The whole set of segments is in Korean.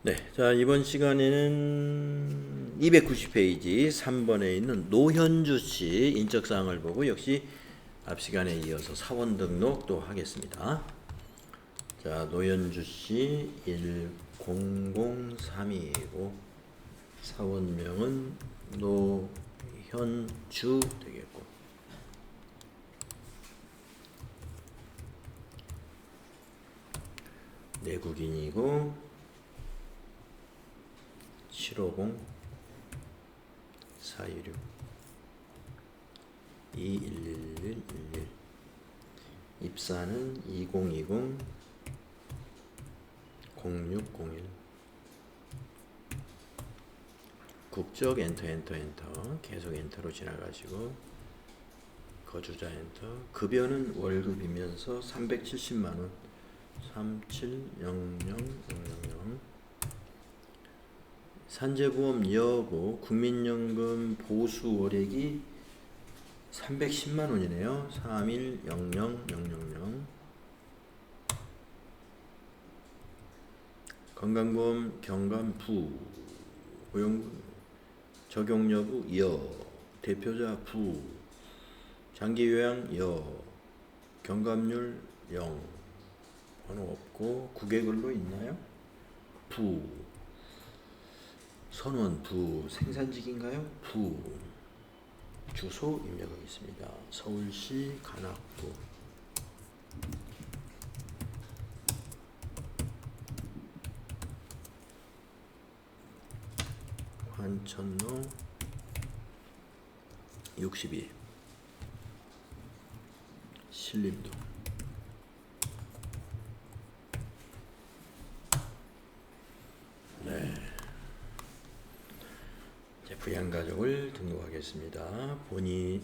네, 자 이번 시간에는 290페이지 3번에 있는 노현주 씨 인적사항을 보고 역시 앞 시간에 이어서 사원 등록도 하겠습니다. 자, 노현주 씨 1003이고 사원명은 노현주 되겠고, 내국인이고 750 426 211111, 입사는 2020 0601, 국적 엔터 계속 엔터로 지나가시고, 거주자 엔터, 급여는 월급이면서 370만원 3700000, 산재보험 여고, 국민연금 보수 월액이 310만원이네요. 3100000. 건강보험 경감부, 고용 적용여부 여, 대표자 부, 장기요양 여, 경감률 0, 번호 없고, 국외근로 있나요? 부, 선원 부, 생산직인가요? 부, 주소 입력하겠습니다. 서울시 관악구. 환천로 62, 신림동. 네, 이제 부양가족을 등록하겠습니다. 본인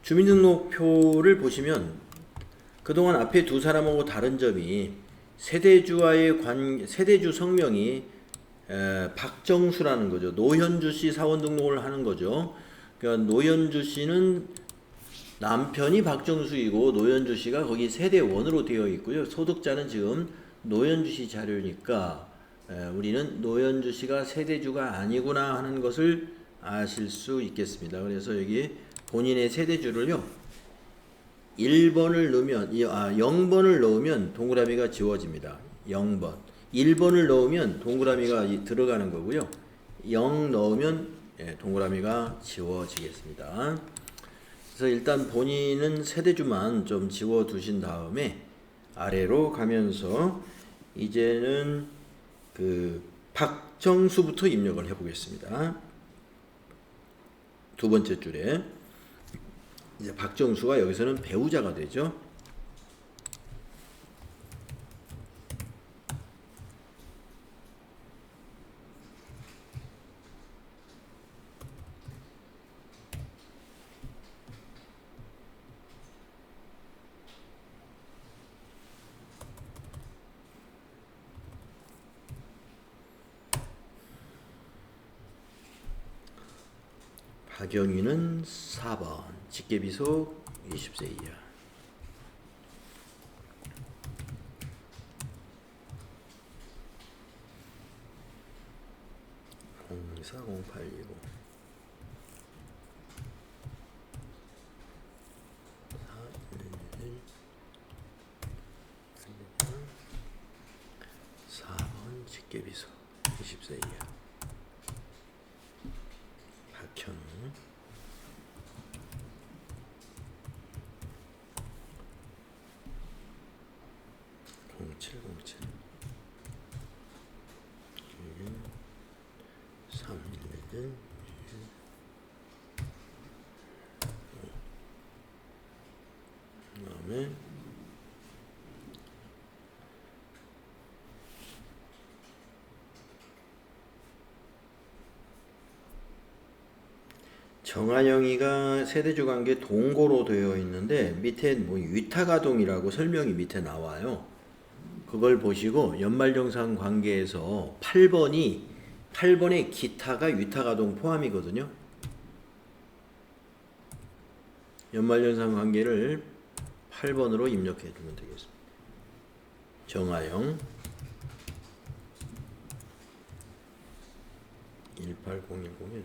주민등록표를 보시면 그동안 앞에 두 사람하고 다른 점이 세대주 성명이 박정수라는 거죠. 노현주 씨 사원 등록을 하는 거죠. 그러니까 노현주 씨는 남편이 박정수이고 노현주 씨가 거기 세대원으로 되어 있고요. 소득자는 지금 노현주 씨 자료니까 우리는 노현주 씨가 세대주가 아니구나 하는 것을 아실 수 있겠습니다. 그래서 여기 본인의 세대주를요, 1번을 넣으면 0번을 넣으면 동그라미가 지워집니다. 0번. 1번을 넣으면 동그라미가 들어가는 거고요. 0 넣으면 동그라미가 지워지겠습니다. 그래서 일단 본인은 세대주만 좀 지워 두신 다음에 아래로 가면서 이제는 그 박정수부터 입력을 해 보겠습니다. 두 번째 줄에 이제 박정수가 여기서는 배우자가 되죠. 박영희는 4번, 직계비속 20세 이하. 040820 4번, 직계비속 20세 이하. 박현우 0707 3111 그다음에 정한영이가 세대주 관계 동고로 되어 있는데 밑에 뭐 위탁아동이라고 설명이 밑에 나와요. 그걸 보시고 연말정산 관계에서 8번에 기타가 위탁아동 포함이거든요. 연말정산 관계를 8번으로 입력해 주면 되겠습니다. 정하영 18010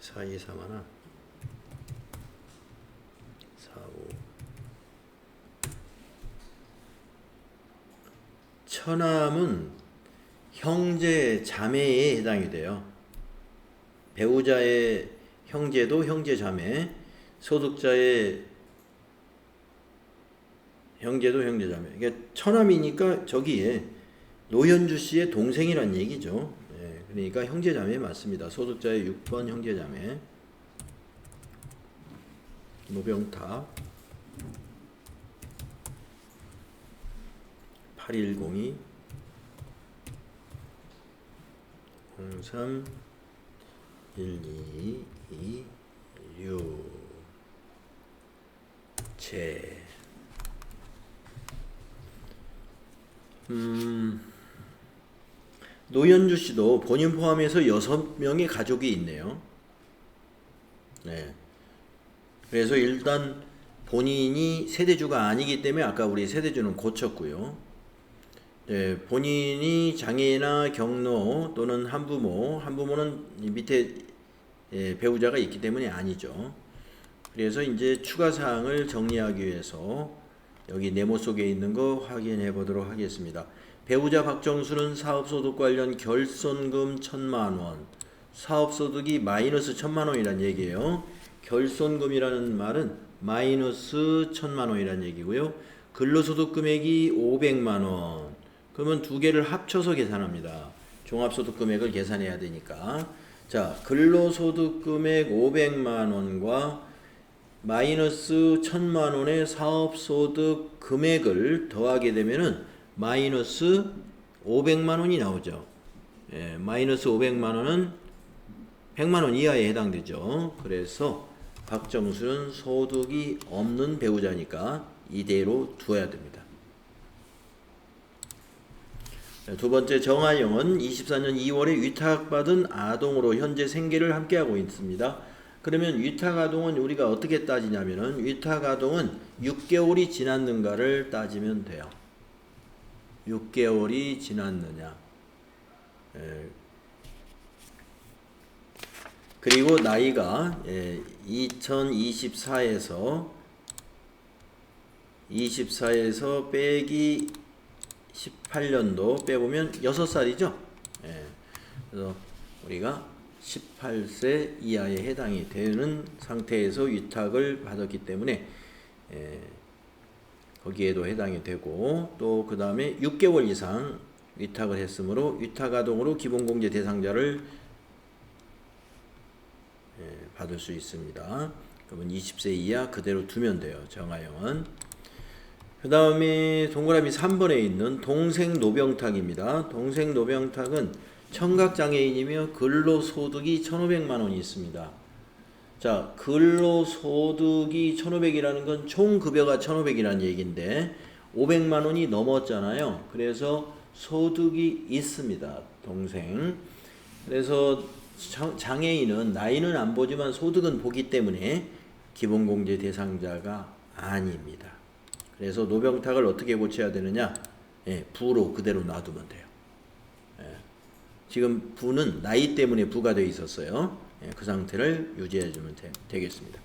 4231 45 처남은 형제 자매에 해당이 돼요. 배우자의 형제도 형제 자매, 소득자의 형제도 형제 자매. 그러니까 처남이니까 저기에 노현주 씨의 동생이란 얘기죠. 예, 그러니까 형제 자매 맞습니다. 소득자의 6번 형제 자매. 노병탁 8102 03 1226 제 노현주 씨도 본인 포함해서 6명의 가족이 있네요. 네. 그래서 일단 본인이 세대주가 아니기 때문에 아까 우리 세대주는 고쳤고요. 네, 본인이 장애나 경로 또는 한부모는 밑에 배우자가 있기 때문에 아니죠. 그래서 이제 추가 사항을 정리하기 위해서 여기 네모 속에 있는 거 확인해 보도록 하겠습니다. 배우자 박정수는 사업소득 관련 결손금 1,000만원, 사업소득이 마이너스 1,000만원이란 얘기예요. 결손금이라는 말은 마이너스 1,000만원이란 얘기고요. 근로소득 금액이 500만원. 그러면 두 개를 합쳐서 계산합니다. 종합소득 금액을 계산해야 되니까. 자, 근로소득 금액 500만원과 마이너스 1,000만원의 사업소득 금액을 더하게 되면은 마이너스 500만원이 나오죠. 예, 마이너스 500만원은 100만원 이하에 해당되죠. 그래서 박정수는 소득이 없는 배우자니까 이대로 두어야 됩니다. 두 번째, 정하영은 24년 2월에 위탁받은 아동으로 현재 생계를 함께하고 있습니다. 그러면 위탁아동은 우리가 어떻게 따지냐면은 위탁아동은 6개월이 지났는가를 따지면 돼요. 6개월이 지났느냐. 그리고 나이가 2024에서 빼기 18년도 빼보면 6살이죠. 그래서 우리가 18세 이하에 해당이 되는 상태에서 위탁을 받았기 때문에 거기에도 해당이 되고, 또 그 다음에 6개월 이상 위탁을 했으므로 위탁아동으로 기본공제 대상자를 받을 수 있습니다. 그러면 20세 이하 그대로 두면 돼요. 정하영은. 그 다음에 동그라미 3번에 있는 동생 노병탁입니다. 동생 노병탁은 청각장애인이며 근로소득이 1,500만원이 있습니다. 자, 근로소득이 1,500이라는 건 총급여가 1,500이라는 얘기인데 500만원이 넘었잖아요. 그래서 소득이 있습니다. 동생. 그래서 장애인은 나이는 안 보지만 소득은 보기 때문에 기본공제 대상자가 아닙니다. 그래서 노병탁을 어떻게 고쳐야 되느냐? 부로 그대로 놔두면 돼요. 지금 부는 나이 때문에 부가 되어 있었어요. 그 상태를 유지해주면 되겠습니다.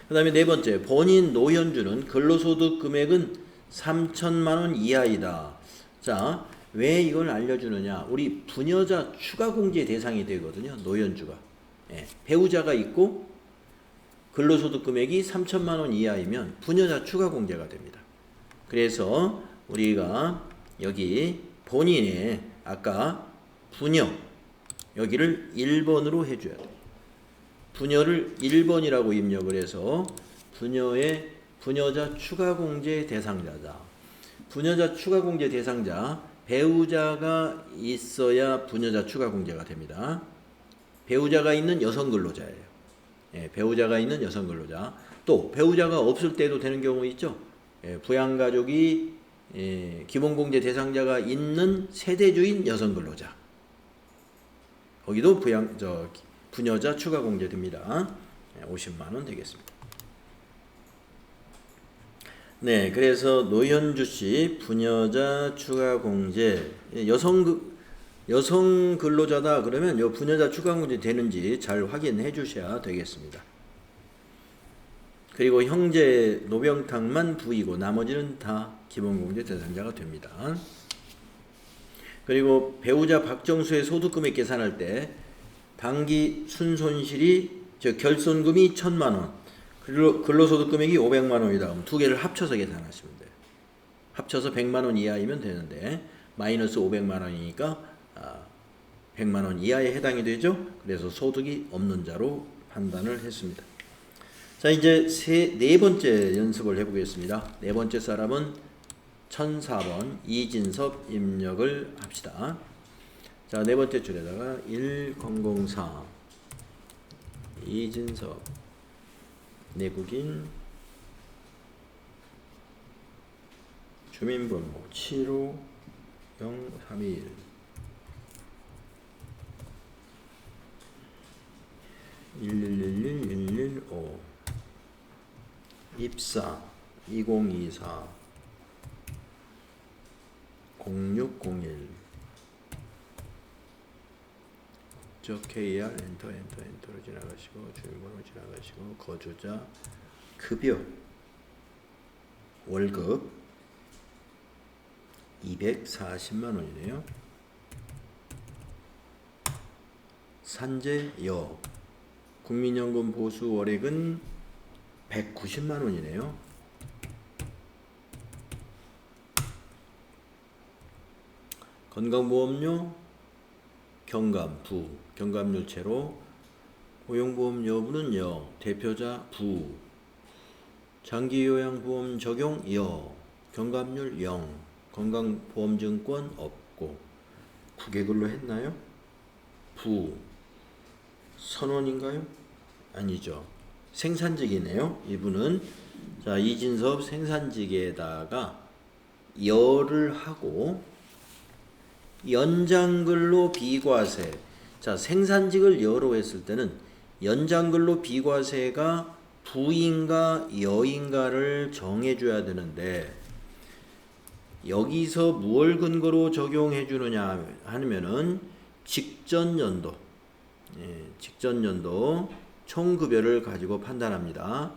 그 다음에 네 번째, 본인 노현주는 근로소득 금액은 3,000만원 이하이다. 자, 왜 이걸 알려주느냐? 우리 부녀자 추가공제 대상이 되거든요. 노현주가. 배우자가 있고 근로소득 금액이 3,000만원 이하이면 부녀자 추가공제가 됩니다. 그래서 우리가 여기 본인의 아까 부녀 여기를 1번으로 해줘야 돼요. 부녀를 1번이라고 입력을 해서 부녀의 부녀자 추가공제 대상자다. 부녀자 추가공제 대상자, 배우자가 있어야 부녀자 추가공제가 됩니다. 배우자가 있는 여성 근로자예요. 배우자가 있는 여성 근로자. 또 배우자가 없을 때도 되는 경우 있죠. 부양가족이 기본공제 대상자가 있는 세대주인 여성 근로자. 거기도 부녀자 추가공제 됩니다. 50만원 되겠습니다. 네, 그래서 노현주 씨 부녀자 추가 공제 여성 근로자다 그러면 요 부녀자 추가 공제 되는지 잘 확인해 주셔야 되겠습니다. 그리고 형제 노병탁만 부이고 나머지는 다 기본공제 대상자가 됩니다. 그리고 배우자 박정수의 소득금액 계산할 때 당기 순손실이 결손금이 1,000만 원, 근로소득 금액이 500만 원이다. 그럼 두 개를 합쳐서 계산하시면 돼요. 합쳐서 100만 원 이하이면 되는데 마이너스 500만 원이니까 100만 원 이하에 해당이 되죠. 그래서 소득이 없는 자로 판단을 했습니다. 자, 이제 네 번째 연습을 해보겠습니다. 네 번째 사람은 1004번 이진섭 입력을 합시다. 자, 네 번째 줄에다가 1004 이진섭 내국인 주민번호 75031 1111115 입사 2024 0601 국적 KR 엔터로 지나가시고 주민번호 지나가시고 거주자 급여 월급 240만 원이네요. 산재 여 국민연금 보수 월액은 190만 원이네요. 건강보험료 경감 부 경감률채로 고용보험 여부는 여 대표자 부 장기요양보험 적용 여 경감률 0 건강보험증권 없고 국외근로 했나요? 부 선원인가요? 아니죠. 생산직이네요. 이분은 자 이진섭 생산직에다가 열을 하고 연장근로 비과세 자 생산직을 여로 했을 때는 연장근로 비과세가 부인가 여인가를 정해줘야 되는데 여기서 무엇을 근거로 적용해 주느냐 하면은 직전연도 직전연도 총급여를 가지고 판단합니다.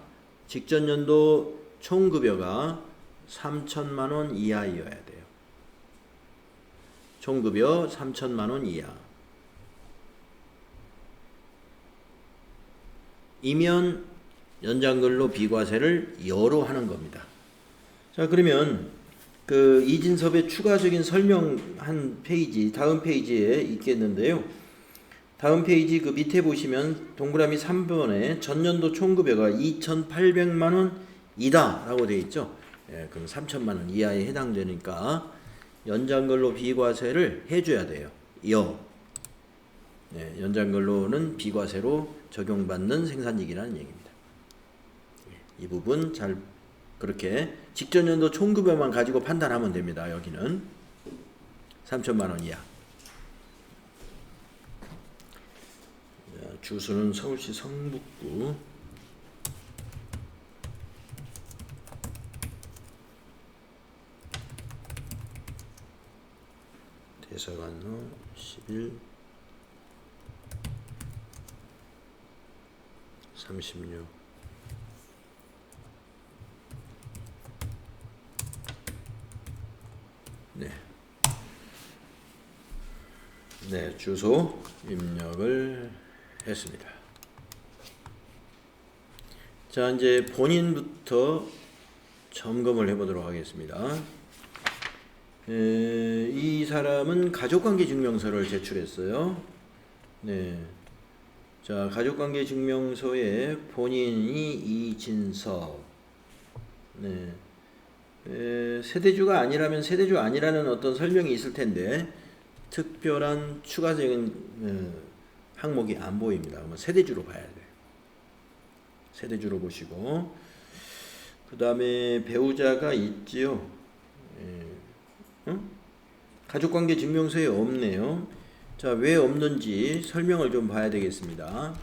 직전연도 총급여가 3천만 원 이하여야 돼요. 총급여 3천만 원 이하 이면 연장근로 비과세를 여로 하는 겁니다. 자 그러면 그 이진섭의 추가적인 설명한 페이지 다음 페이지에 있겠는데요. 다음 페이지 그 밑에 보시면 동그라미 3번에 전년도 총급여가 2,800만 원 이다 라고 되어 있죠. 예, 그럼 3천만 원 이하에 해당되니까 연장근로 비과세를 해줘야 돼요. 예, 연장근로는 비과세로 적용받는 생산직이라는 얘기입니다. 이 부분 잘 그렇게 직전연도 총급여만 가지고 판단하면 됩니다. 여기는 3천만 원 이하. 자, 주소는 서울시 성북구. 대사관로 11 36 네, 주소 입력을 했습니다. 자, 이제 본인부터 점검을 해보도록 하겠습니다. 이 사람은 가족관계증명서를 제출했어요. 네. 자, 가족관계증명서에 본인이 이진섭. 네. 세대주가 아니라면 세대주 아니라는 어떤 설명이 있을 텐데 특별한 추가적인 항목이 안 보입니다. 그러면 세대주로 봐야 돼요. 세대주로 보시고 그 다음에 배우자가 있지요. 가족관계 증명서에 없네요. 자, 왜 없는지 설명을 좀 봐야 되겠습니다.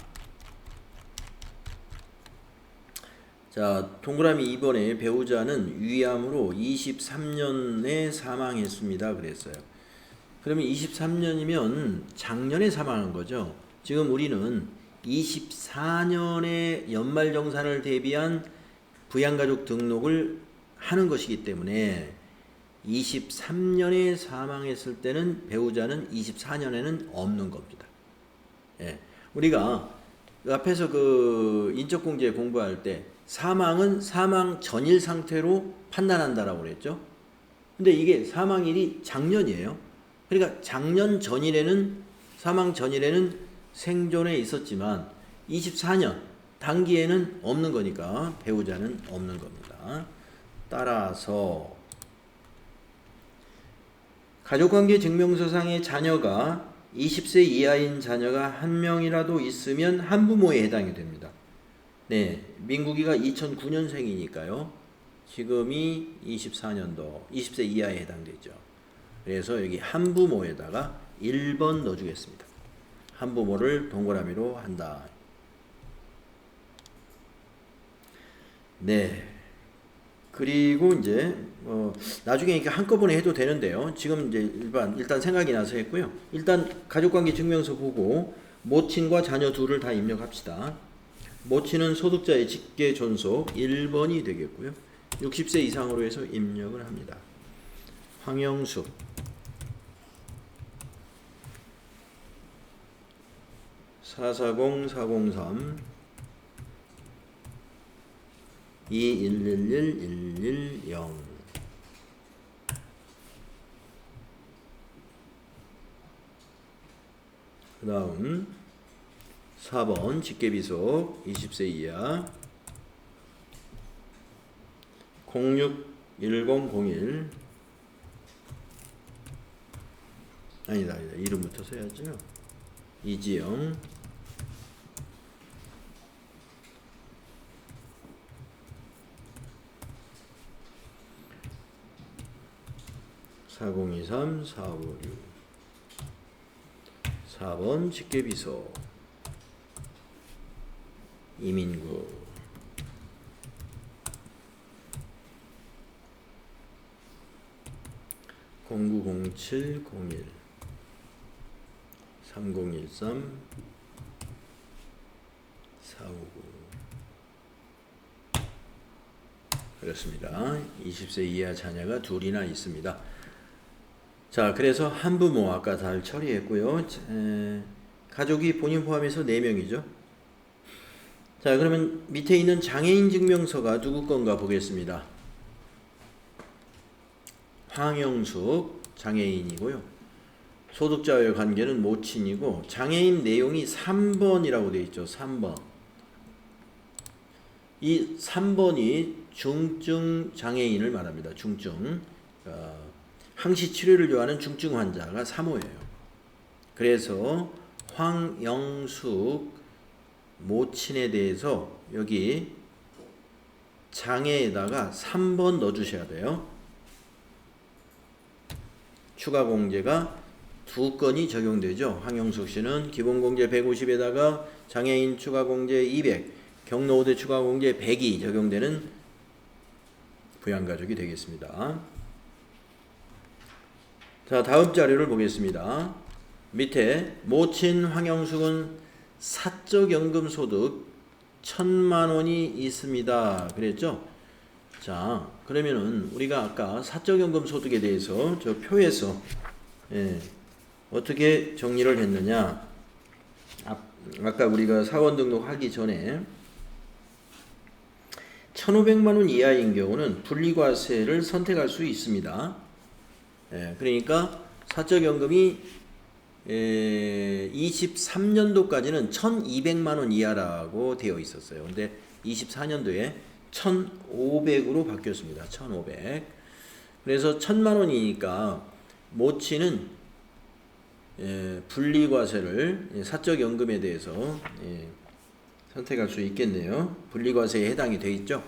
자, 동그라미 2번에 배우자는 위암으로 23년에 사망했습니다. 그랬어요. 그러면 23년이면 작년에 사망한 거죠. 지금 우리는 24년에 연말정산을 대비한 부양가족 등록을 하는 것이기 때문에 23년에 사망했을 때는 배우자는 24년에는 없는 겁니다. 예. 우리가 앞에서 그 인적공제 공부할 때 사망은 사망 전일 상태로 판단한다라고 그랬죠. 근데 이게 사망일이 작년이에요. 그러니까 작년 전일에는 사망 전일에는 생존에 있었지만 24년 단기에는 없는 거니까 배우자는 없는 겁니다. 따라서 가족관계 증명서상의 자녀가 20세 이하인 자녀가 한 명이라도 있으면 한부모에 해당이 됩니다. 네, 민국이가 2009년생이니까요. 지금이 24년도 20세 이하에 해당되죠. 그래서 여기 한부모에다가 1번 넣어주겠습니다. 한부모를 동그라미로 한다. 네. 그리고 이제 나중에 이렇게 한꺼번에 해도 되는데요. 지금 이제 일단 생각이 나서 했고요. 일단 가족관계 증명서 보고 모친과 자녀 둘을 다 입력합시다. 모친은 소득자의 직계 존속 1번이 되겠고요. 60세 이상으로 해서 입력을 합니다. 황영숙 440403 2111110 그 다음 4번 직계비속 20세 이하 061001 아니다 이름부터 써야죠. 이지영 4023 456 4번 직계비속 이민구 090701 3013 459 그렇습니다. 20세 이하 자녀가 둘이나 있습니다. 자, 그래서 한부모 아까 잘 처리했고요. 가족이 본인 포함해서 4명이죠. 자, 그러면 밑에 있는 장애인 증명서가 누구 건가 보겠습니다. 황영숙 장애인이고요. 소득자와의 관계는 모친이고 장애인 내용이 3번이라고 되어 있죠. 3번. 이 3번이 중증 장애인을 말합니다. 중증. 항시 치료를 요하는 중증 환자가 3호예요. 그래서 황영숙 모친에 대해서 여기 장애에다가 3번 넣어주셔야 돼요. 추가 공제가 2건이 적용되죠. 황영숙 씨는 기본 공제 150에다가 장애인 추가 공제 200, 경로 5대 추가 공제 100이 적용되는 부양가족이 되겠습니다. 자, 다음 자료를 보겠습니다. 밑에 모친 황영숙은 사적연금 소득 1000만원이 있습니다. 그랬죠? 자, 그러면은 우리가 아까 사적연금 소득에 대해서 저 표에서 어떻게 정리를 했느냐? 아까 우리가 사원 등록하기 전에 1500만원 이하인 경우는 분리과세를 선택할 수 있습니다. 그러니까 사적연금이 23년도까지는 1200만원 이하라고 되어 있었어요. 근데 24년도에 1500으로 바뀌었습니다. 1500. 그래서 1000만원이니까 모친은 분리과세를 사적연금에 대해서 선택할 수 있겠네요. 분리과세에 해당이 되어 있죠.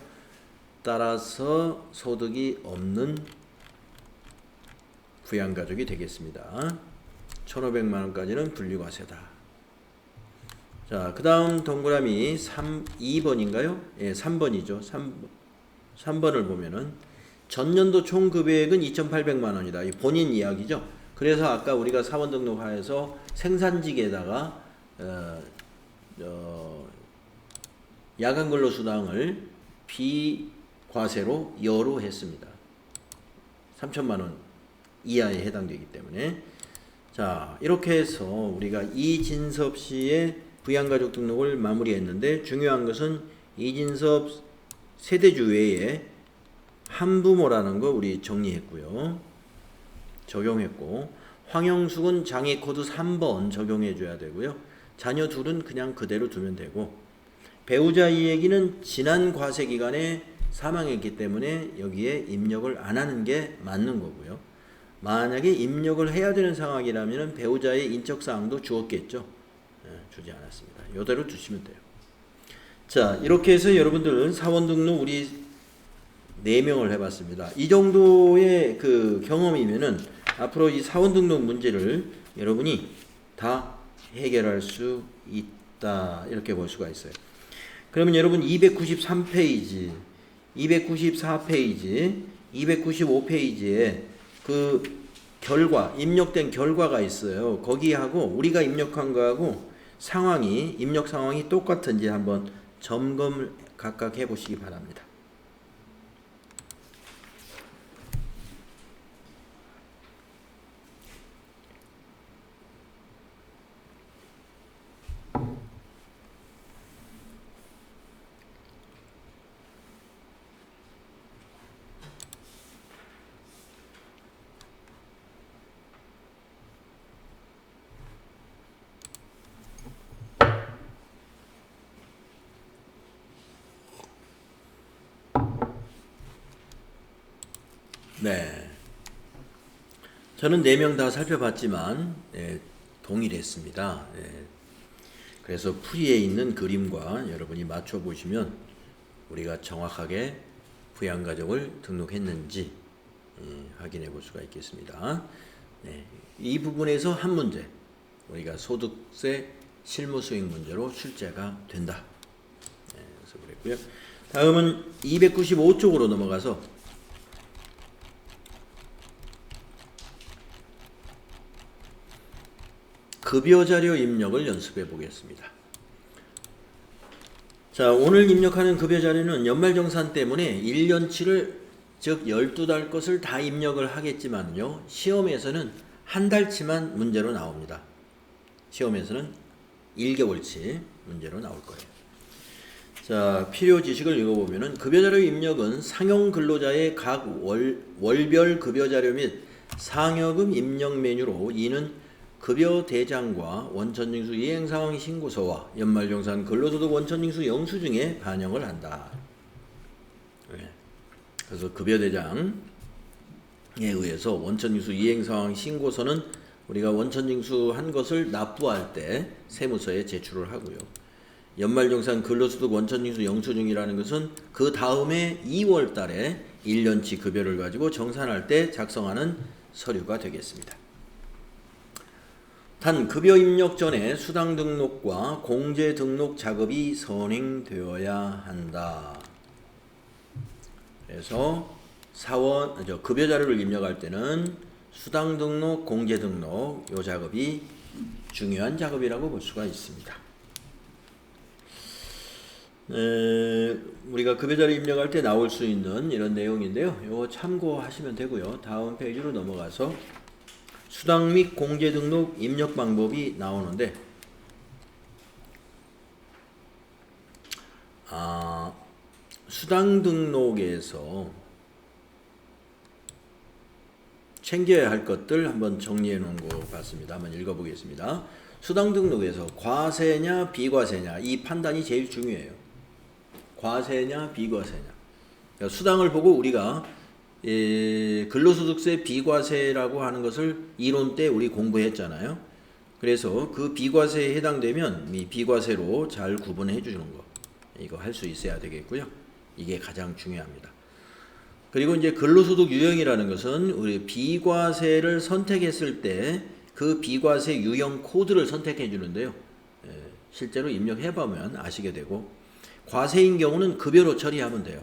따라서 소득이 없는 부양가족이 되겠습니다. 1500만원까지는 분리과세다. 자, 그 다음 동그라미 2번인가요? 예, 3번이죠. 3번을 보면은 전년도 총 급여액은 2,800만 원이다. 이 본인 이야기죠. 그래서 아까 우리가 사원 등록하에서 생산직에다가 야간 근로수당을 비과세로 여루했습니다. 3천만 원 이하에 해당되기 때문에. 자, 이렇게 해서 우리가 이진섭 씨의 부양가족 등록을 마무리했는데, 중요한 것은 이진섭 세대주 외에 한부모라는 거 우리 정리했고요. 적용했고, 황영숙은 장애 코드 3번 적용해 줘야 되고요. 자녀 둘은 그냥 그대로 두면 되고, 배우자 이야기는 지난 과세 기간에 사망했기 때문에 여기에 입력을 안 하는 게 맞는 거고요. 만약에 입력을 해야 되는 상황이라면 배우자의 인적사항도 주었겠죠. 주지 않았습니다. 이대로 두시면 돼요. 자, 이렇게 해서 여러분들 사원 등록 우리 4명을 해봤습니다. 이 정도의 그 경험이면은 앞으로 이 사원 등록 문제를 여러분이 다 해결할 수 있다, 이렇게 볼 수가 있어요. 그러면 여러분 293페이지, 294페이지, 295페이지에 그 결과, 입력된 결과가 있어요. 거기하고 우리가 입력한 거하고 상황이, 입력 상황이 똑같은지 한번 점검을 각각 해보시기 바랍니다. 네. 저는 4명 다 살펴봤지만 동일했습니다. 그래서 풀이에 있는 그림과 여러분이 맞춰보시면 우리가 정확하게 부양가족을 등록했는지 확인해 볼 수가 있겠습니다. 이 부분에서 한 문제, 우리가 소득세 실무수익 문제로 출제가 된다. 그래서 그랬고요. 다음은 295쪽으로 넘어가서 급여자료 입력을 연습해 보겠습니다. 자, 오늘 입력하는 급여자료는 연말정산 때문에 1년치를, 즉 12달 것을 다 입력을 하겠지만요, 시험에서는 한 달치만 문제로 나옵니다. 시험에서는 1개월치 문제로 나올 거예요. 자, 필요 지식을 읽어보면은 급여자료 입력은 상용 근로자의 각 월별 급여자료 및 상여금 입력 메뉴로, 이는 급여 대장과 원천징수 이행상황 신고서와 연말정산 근로소득 원천징수 영수증에 반영을 한다. 그래서 급여 대장에 의해서 원천징수 이행상황 신고서는 우리가 원천징수 한 것을 납부할 때 세무서에 제출을 하고요. 연말정산 근로소득 원천징수 영수증이라는 것은 그 다음에 2월 달에 1년치 급여를 가지고 정산할 때 작성하는 서류가 되겠습니다. 단, 급여 입력 전에 수당 등록과 공제 등록 작업이 선행되어야 한다. 그래서 급여 자료를 입력할 때는 수당 등록, 공제 등록, 이 작업이 중요한 작업이라고 볼 수가 있습니다. 우리가 급여 자료 입력할 때 나올 수 있는 이런 내용인데요. 이거 참고하시면 되고요. 다음 페이지로 넘어가서 수당 및 공제 등록 입력 방법이 나오는데, 수당 등록에서 챙겨야 할 것들 한번 정리해 놓은 것 같습니다. 한번 읽어보겠습니다. 수당 등록에서 과세냐 비과세냐, 이 판단이 제일 중요해요. 과세냐 비과세냐. 그러니까 수당을 보고 우리가 근로소득세 비과세라고 하는 것을 이론 때 우리 공부했잖아요. 그래서 그 비과세에 해당되면 이 비과세로 잘 구분해 주는 거, 이거 할 수 있어야 되겠고요. 이게 가장 중요합니다. 그리고 이제 근로소득 유형이라는 것은 우리 비과세를 선택했을 때 그 비과세 유형 코드를 선택해 주는데요. 실제로 입력해보면 아시게 되고, 과세인 경우는 급여로 처리하면 돼요.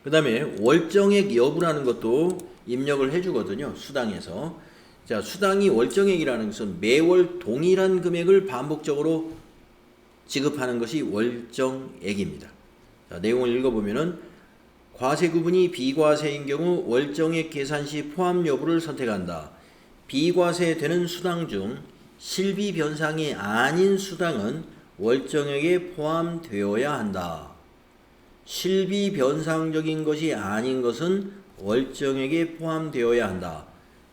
그 다음에 월정액 여부라는 것도 입력을 해주거든요. 수당에서. 자, 수당이 월정액이라는 것은 매월 동일한 금액을 반복적으로 지급하는 것이 월정액입니다. 자, 내용을 읽어보면은 과세 구분이 비과세인 경우 월정액 계산 시 포함 여부를 선택한다. 비과세되는 수당 중 실비 변상이 아닌 수당은 월정액에 포함되어야 한다. 실비 변상적인 것이 아닌 것은 월정액에 포함되어야 한다.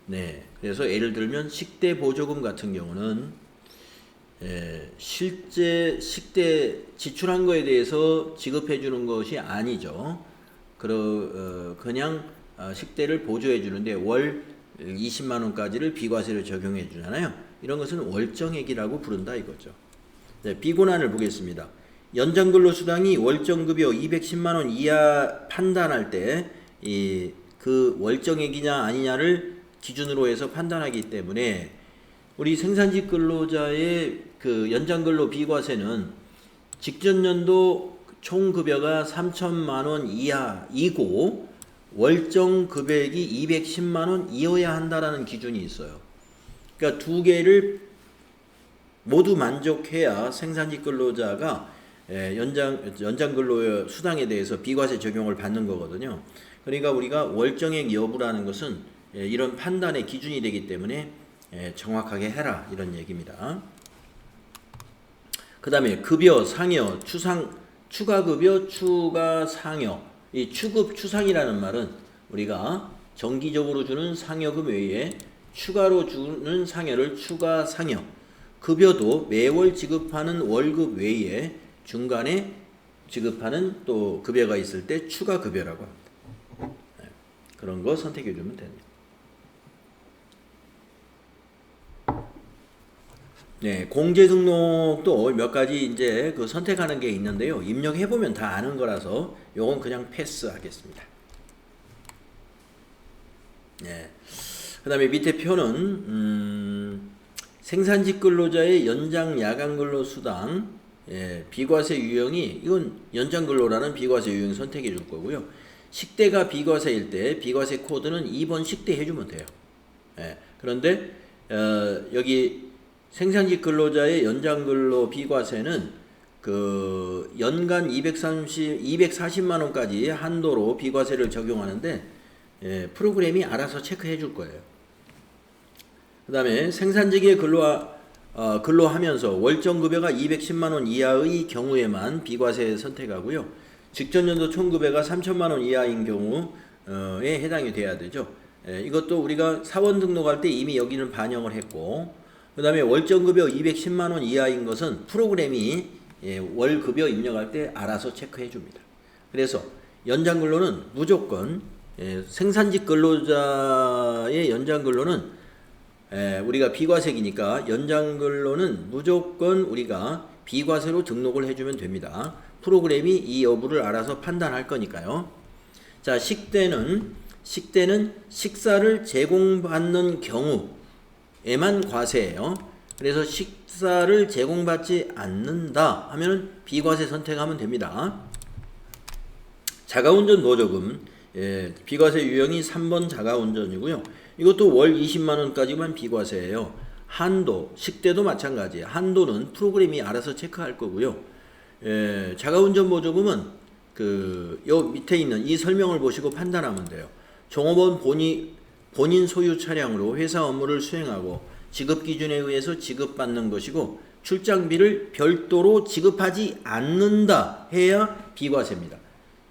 네, 그래서 예를 들면 식대 보조금 같은 경우는 실제 식대 지출한 거에 대해서 지급해 주는 것이 아니죠. 그냥 식대를 보조해 주는데 월 20만 원까지를 비과세를 적용해 주잖아요. 이런 것은 월정액이라고 부른다 이거죠. 네, 비고난을 보겠습니다. 연장근로수당이 월정급여 210만 원 이하 판단할 때 그 월정액이냐 아니냐를 기준으로 해서 판단하기 때문에 우리 생산직 근로자의 그 연장근로 비과세는 직전 연도 총 급여가 3천만 원 이하이고 월정 금액이 210만 원 이어야 한다라는 기준이 있어요. 그러니까 두 개를 모두 만족해야 생산직 근로자가 연장 근로 수당에 대해서 비과세 적용을 받는 거거든요. 그러니까 우리가 월정액 여부라는 것은 이런 판단의 기준이 되기 때문에 정확하게 해라 이런 얘기입니다. 그 다음에 급여, 상여, 추가급여, 추가상여. 이 추급, 추상이라는 말은 우리가 정기적으로 주는 상여금 외에 추가로 주는 상여를 추가상여. 급여도 매월 지급하는 월급 외에 중간에 지급하는 또 급여가 있을 때 추가급여라고 합니다. 그런 거 선택해 주면 됩니다. 네, 공제 등록도 몇 가지 이제 그 선택하는 게 있는데요. 입력해 보면 다 아는 거라서 요건 그냥 패스하겠습니다. 네. 그다음에 밑에 표는 생산직 근로자의 연장 야간 근로 수당 비과세 유형이 이건 연장 근로라는 비과세 유형 선택해 줄 거고요. 식대가 비과세일 때 비과세 코드는 2번 식대 해주면 돼요. 그런데 여기 생산직 근로자의 연장 근로 비과세는 그 연간 240만 원까지 한도로 비과세를 적용하는데 프로그램이 알아서 체크해 줄 거예요. 그 다음에 생산직에 근로하면서 월정 급여가 210만 원 이하의 경우에만 비과세 선택하고요. 직전 연도 총 급여가 3천만 원 이하인 경우에 해당이 돼야 되죠. 이것도 우리가 사원 등록할 때 이미 여기는 반영을 했고, 그 다음에 월정 급여 210만 원 이하인 것은 프로그램이 월 급여 입력할 때 알아서 체크해 줍니다. 그래서 연장 근로는 무조건 생산직 근로자의 연장 근로는 우리가 비과세이니까 연장 근로는 무조건 우리가 비과세로 등록을 해주면 됩니다. 프로그램이 이 여부를 알아서 판단할 거니까요. 자, 식대는 식사를 제공받는 경우에만 과세예요. 그래서 식사를 제공받지 않는다 하면은 비과세 선택하면 됩니다. 자가운전 보조금 비과세 유형이 3번 자가운전이고요. 이것도 월 20만 원까지만 비과세예요. 한도, 식대도 마찬가지예요. 한도는 프로그램이 알아서 체크할 거고요. 자가운전 보조금은 요 밑에 있는 이 설명을 보시고 판단하면 돼요. 종업원 본인 소유 차량으로 회사 업무를 수행하고 지급 기준에 의해서 지급받는 것이고 출장비를 별도로 지급하지 않는다 해야 비과세입니다.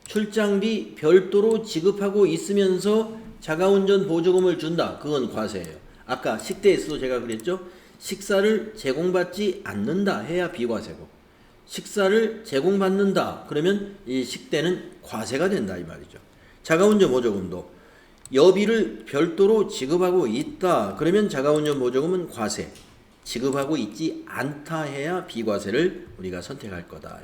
출장비 별도로 지급하고 있으면서 자가운전 보조금을 준다. 그건 과세예요. 아까 식대에서도 제가 그랬죠. 식사를 제공받지 않는다 해야 비과세고 식사를 제공받는다 그러면 이 식대는 과세가 된다 이 말이죠. 자가운전 보조금도 여비를 별도로 지급하고 있다 그러면 자가운전 보조금은 과세, 지급하고 있지 않다 해야 비과세를 우리가 선택할 거다.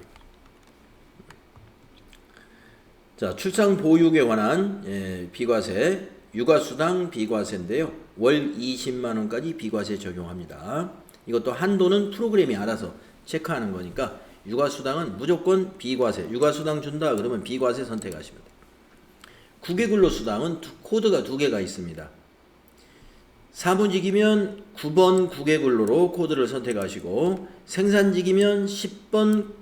자, 출산 보육에 관한 비과세, 육아수당 비과세인데요. 월 20만 원까지 비과세 적용합니다. 이것도 한도는 프로그램이 알아서 체크하는 거니까 육아수당은 무조건 비과세. 육아수당 준다 그러면 비과세 선택하시면 돼요. 국외근로수당은 코드가 두 개가 있습니다. 사무직이면 9번 국외근로로 코드를 선택하시고 생산직이면 10번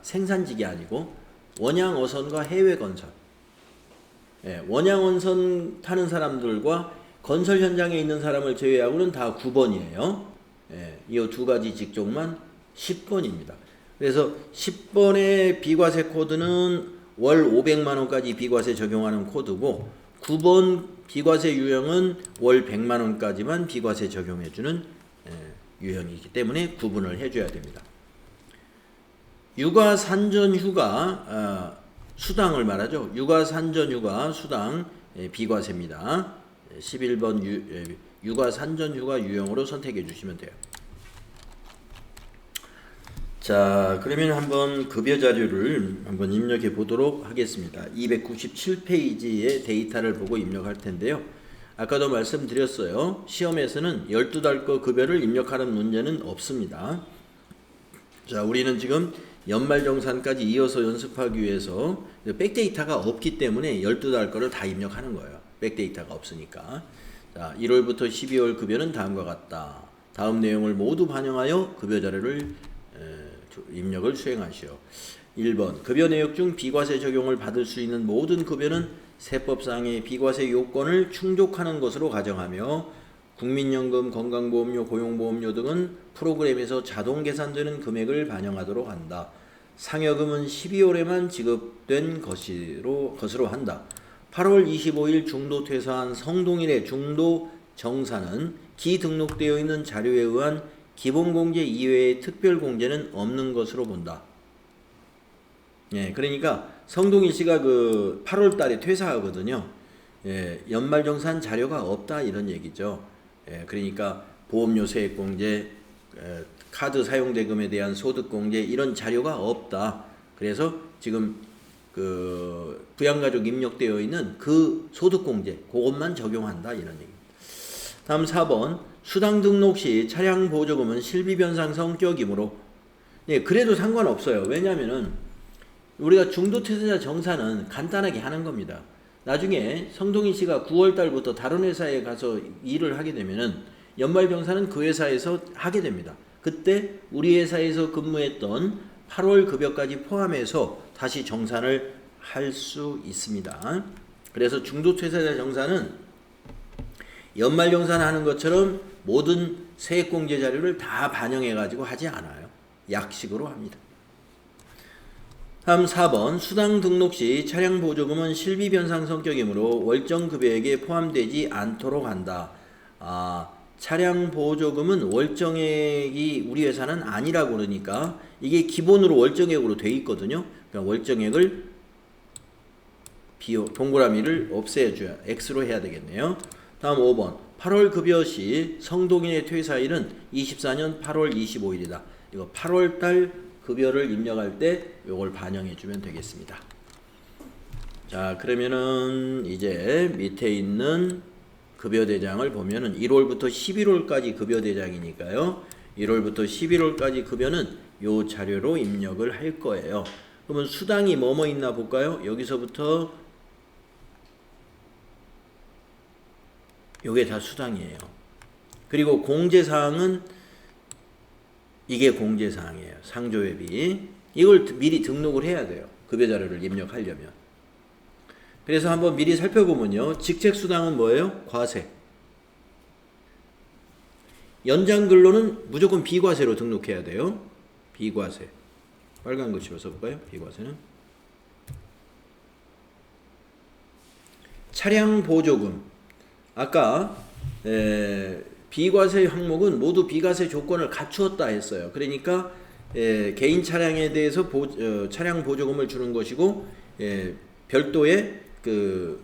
생산직이 아니고 원양어선과 해외건설. 예, 원양어선 타는 사람들과 건설 현장에 있는 사람을 제외하고는 다 9번이에요. 예, 이 두 가지 직종만 10번입니다. 그래서 10번의 비과세 코드는 월 500만 원까지 비과세 적용하는 코드고 9번 비과세 유형은 월 100만 원까지만 비과세 적용해주는 유형이기 때문에 구분을 해줘야 됩니다. 육아 산전 휴가 수당을 말하죠. 육아 산전 휴가 수당 비과세입니다. 11번 육아 산전 휴가 유형으로 선택해 주시면 돼요. 자, 그러면 한번 급여 자료를 한번 입력해 보도록 하겠습니다. 297페이지의 데이터를 보고 입력할 텐데요. 아까도 말씀드렸어요. 시험에서는 12달 거 급여를 입력하는 문제는 없습니다. 자, 우리는 지금 연말정산까지 이어서 연습하기 위해서 백데이터가 없기 때문에 12달 거를 다 입력하는 거예요. 백데이터가 없으니까. 자, 1월부터 12월 급여는 다음과 같다. 다음 내용을 모두 반영하여 급여 자료를 입력을 수행하시오. 1번 급여 내역 중 비과세 적용을 받을 수 있는 모든 급여는 세법상의 비과세 요건을 충족하는 것으로 가정하며 국민연금, 건강보험료, 고용보험료 등은 프로그램에서 자동 계산되는 금액을 반영하도록 한다. 상여금은 12월에만 지급된 것으로 한다. 8월 25일 중도 퇴사한 성동일의 중도 정산은 기등록되어 있는 자료에 의한 기본공제 이외의 특별공제는 없는 것으로 본다. 예, 그러니까 성동일 씨가 그 8월 달에 퇴사하거든요. 예, 연말정산 자료가 없다 이런 얘기죠. 예, 그러니까 보험료 세액공제, 카드 사용대금에 대한 소득공제 이런 자료가 없다. 그래서 지금 그 부양가족 입력되어 있는 그 소득공제 그것만 적용한다 이런 얘기입니다. 다음 4번 수당 등록 시 차량 보조금은 실비변상 성격이므로 예, 그래도 상관없어요. 왜냐하면은 우리가 중도퇴사자 정산은 간단하게 하는 겁니다. 나중에 성동일 씨가 9월 달부터 다른 회사에 가서 일을 하게 되면은 연말정산은 그 회사에서 하게 됩니다. 그때 우리 회사에서 근무했던 8월 급여까지 포함해서 다시 정산을 할 수 있습니다. 그래서 중도퇴사자 정산은 연말정산하는 것처럼 모든 세액공제 자료를 다 반영해가지고 하지 않아요. 약식으로 합니다. 다음 4번 수당 등록 시 차량 보조금은 실비변상 성격이므로 월정급여액에 포함되지 않도록 한다. 차량 보조금은 월정액이 우리 회사는 아니라고 그러니까 이게 기본으로 월정액으로 돼 있거든요. 그러니까 월정액을 동그라미를 없애줘야 X로 해야 되겠네요. 다음 5번 8월 급여 시 성동일의 퇴사일은 24년 8월 25일이다. 이거 8월 달 급여를 입력할 때 이걸 반영해 주면 되겠습니다. 자, 그러면은 이제 밑에 있는 급여 대장을 보면은 1월부터 11월까지 급여 대장이니까요. 1월부터 11월까지 급여는 요 자료로 입력을 할 거예요. 그러면 수당이 뭐뭐 있나 볼까요? 여기서부터 요게 다 수당이에요. 그리고 공제사항은 이게 공제사항이에요. 상조회비. 이걸 미리 등록을 해야 돼요. 급여 자료를 입력하려면. 그래서 한번 미리 살펴보면요. 직책수당은 뭐예요? 과세. 연장근로는 무조건 비과세로 등록해야 돼요. 비과세. 빨간 글씨로 써볼까요? 비과세는. 차량보조금. 아까 비과세 항목은 모두 비과세 조건을 갖추었다 했어요. 그러니까 개인 차량에 대해서 차량 보조금을 주는 것이고 별도의 그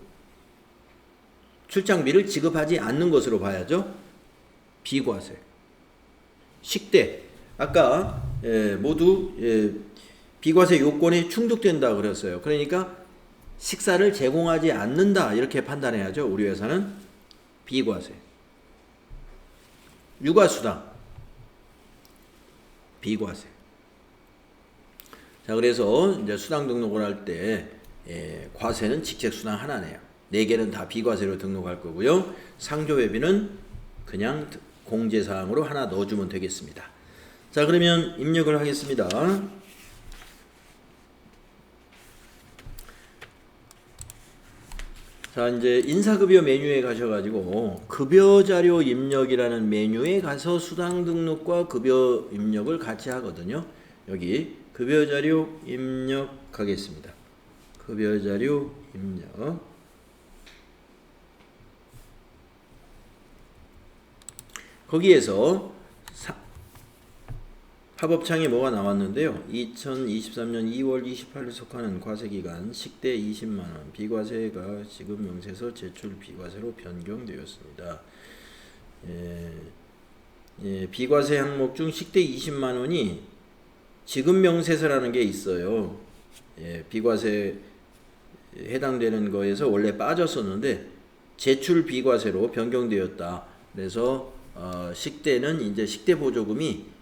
출장비를 지급하지 않는 것으로 봐야죠. 비과세. 식대. 아까 모두 비과세 요건에 충족된다 그랬어요. 그러니까 식사를 제공하지 않는다 이렇게 판단해야죠. 우리 회사는 비과세. 육아수당. 비과세. 자, 그래서 이제 수당 등록을 할 때 과세는 직책수당 하나네요. 4개는 다 비과세로 등록할 거고요. 상조회비는 그냥 공제사항으로 하나 넣어주면 되겠습니다. 자, 그러면 입력을 하겠습니다. 자, 이제 인사급여 메뉴에 가셔가지고 급여자료 입력이라는 메뉴에 가서 수당 등록과 급여 입력을 같이 하거든요. 여기 급여자료 입력하겠습니다. 급여자료 입력. 거기에서 팝업창에 뭐가 나왔는데요. 2023년 2월 28일 속하는 과세기간 식대 20만원 비과세가 지급 명세서 제출 비과세로 변경되었습니다. 비과세 항목 중 식대 20만원이 지급 명세서라는 게 있어요. 비과세 해당되는 거에서 원래 빠졌었는데 제출 비과세로 변경되었다. 그래서 식대는 이제 식대 보조금이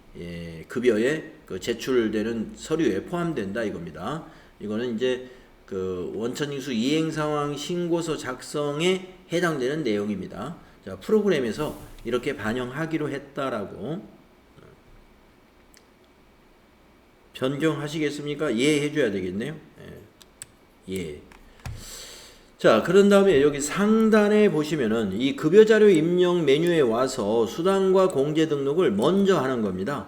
급여에 그 제출되는 서류에 포함된다 이겁니다. 이거는 이제 그 원천징수 이행 상황 신고서 작성에 해당되는 내용입니다. 자, 프로그램에서 이렇게 반영하기로 했다라고 변경하시겠습니까? 예 해줘야 되겠네요. 예. 자, 그런 다음에 여기 상단에 보시면은 이 급여자료 입력 메뉴에 와서 수당과 공제 등록을 먼저 하는 겁니다.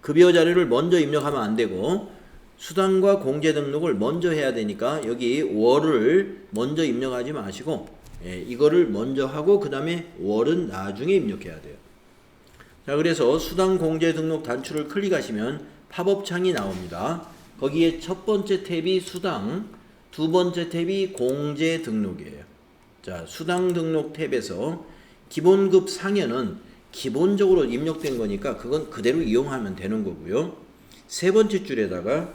급여자료를 먼저 입력하면 안 되고 수당과 공제 등록을 먼저 해야 되니까 여기 월을 먼저 입력하지 마시고 이거를 먼저 하고 그 다음에 월은 나중에 입력해야 돼요. 자, 그래서 수당 공제 등록 단추를 클릭하시면 팝업창이 나옵니다. 거기에 첫 번째 탭이 수당, 두 번째 탭이 공제 등록이에요. 자, 수당 등록 탭에서 기본급 상여는 기본적으로 입력된 거니까 그건 그대로 이용하면 되는 거고요. 세 번째 줄에다가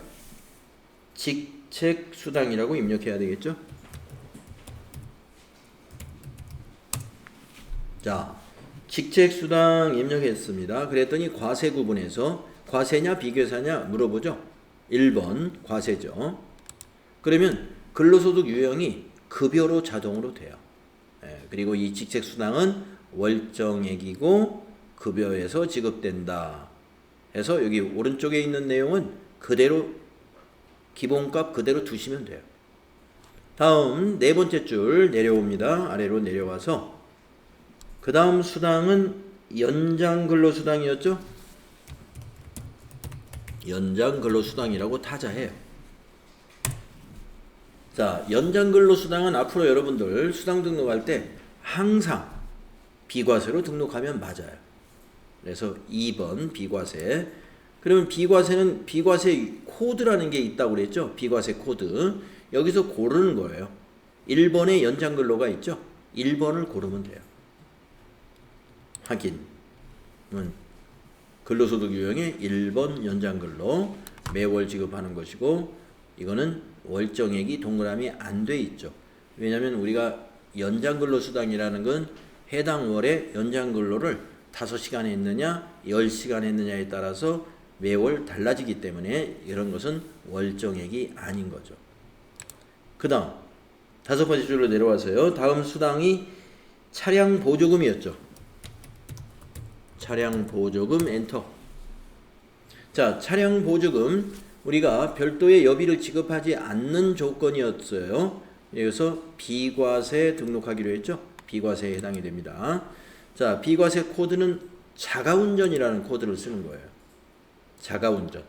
직책 수당이라고 입력해야 되겠죠. 자, 직책 수당 입력했습니다. 그랬더니 과세 구분에서 과세냐 비과세냐 물어보죠. 1번 과세죠. 그러면 근로소득 유형이 급여로 자동으로 돼요. 그리고 이 직책수당은 월정액이고 급여에서 지급된다 해서 여기 오른쪽에 있는 내용은 그대로 기본값 그대로 두시면 돼요. 다음 네 번째 줄 내려옵니다. 아래로 내려와서 그 다음 수당은 연장근로수당이었죠. 연장근로수당이라고 타자해요. 자, 연장근로수당은 앞으로 여러분들 수당 등록할 때 항상 비과세로 등록하면 맞아요. 그래서 2번 비과세. 그러면 비과세는 비과세 코드라는 게 있다고 그랬죠. 비과세 코드. 여기서 고르는 거예요. 1번에 연장근로가 있죠. 1번을 고르면 돼요. 확인은 근로소득 유형의 1번 연장근로 매월 지급하는 것이고 이거는 월정액이 동그라미 안 돼 있죠. 왜냐하면 우리가 연장근로수당이라는 건 해당 월에 연장근로를 5시간 했느냐 10시간 했느냐에 따라서 매월 달라지기 때문에 이런 것은 월정액이 아닌 거죠. 그 다음 다섯 번째 줄로 내려와서요. 다음 수당이 차량 보조금이었죠. 차량 보조금 엔터. 자, 차량 보조금 우리가 별도의 여비를 지급하지 않는 조건이었어요. 여기서 비과세 등록하기로 했죠. 비과세에 해당이 됩니다. 자, 비과세 코드는 자가운전이라는 코드를 쓰는 거예요. 자가운전.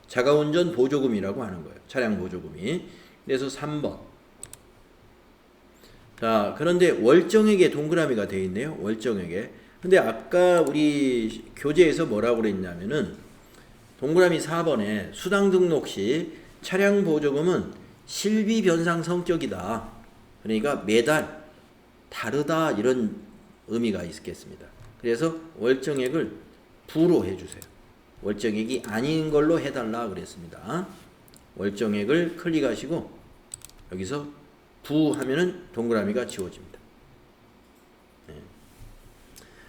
자가운전 보조금이라고 하는 거예요. 차량 보조금이. 그래서 3번. 자, 그런데 월정액에 동그라미가 되어 있네요. 월정액에. 근데 아까 우리 교재에서 뭐라고 그랬냐면은 동그라미 4번에 수당 등록 시 차량 보조금은 실비 변상 성격이다. 그러니까 매달 다르다 이런 의미가 있겠습니다. 그래서 월정액을 부로 해주세요. 월정액이 아닌 걸로 해달라 그랬습니다. 월정액을 클릭하시고 여기서 부 하면은 동그라미가 지워집니다.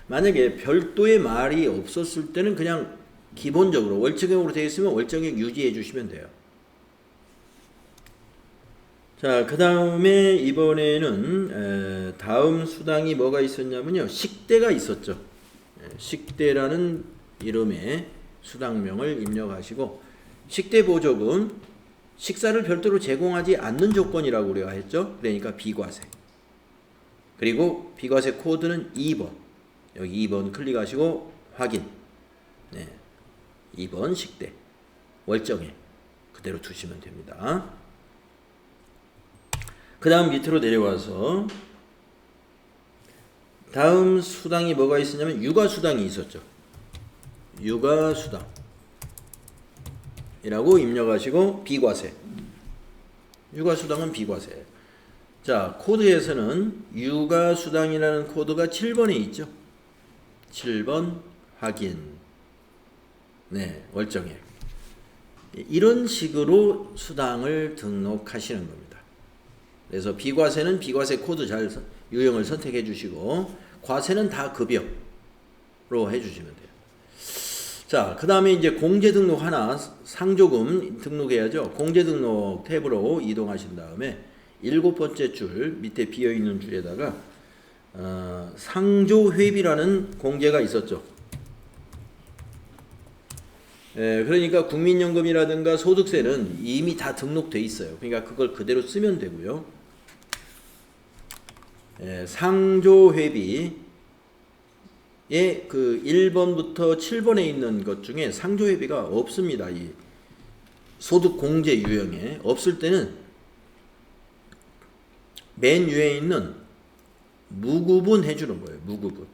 만약에 별도의 말이 없었을 때는 그냥 기본적으로 월정액으로 되어 있으면 월정액 유지해 주시면 돼요. 자, 그 다음에 이번에는 다음 수당이 뭐가 있었냐면요, 식대가 있었죠. 식대라는 이름의 수당명을 입력하시고, 식대 보조금 식사를 별도로 제공하지 않는 조건이라고 우리가 했죠. 그러니까 비과세. 그리고 비과세 코드는 2번. 여기 2번 클릭하시고 확인. 네, 2번 식대 월정액 그대로 두시면 됩니다. 그 다음 밑으로 내려와서 다음 수당이 뭐가 있었냐면 육아수당이 있었죠. 육아수당이라고 입력하시고 비과세. 육아수당은 비과세. 자, 코드에서는 육아수당이라는 코드가 7번에 있죠. 7번 확인. 네, 월정액. 이런 식으로 수당을 등록하시는 겁니다. 그래서 비과세는 비과세 코드 잘 유형을 선택해 주시고, 과세는 다 급여로 해주시면 돼요. 자, 그 다음에 이제 공제 등록 하나, 상조금 등록해야죠. 공제 등록 탭으로 이동하신 다음에 7번째 줄 밑에 비어있는 줄에다가 상조회비라는 공제가 있었죠. 그러니까 국민연금이라든가 소득세는 이미 다 등록돼 있어요. 그러니까 그걸 그대로 쓰면 되고요. 상조회비의 그 1번부터 7번에 있는 것 중에 상조회비가 없습니다. 이 소득공제 유형에 없을 때는 맨 위에 있는 무구분 해주는 거예요. 무구분.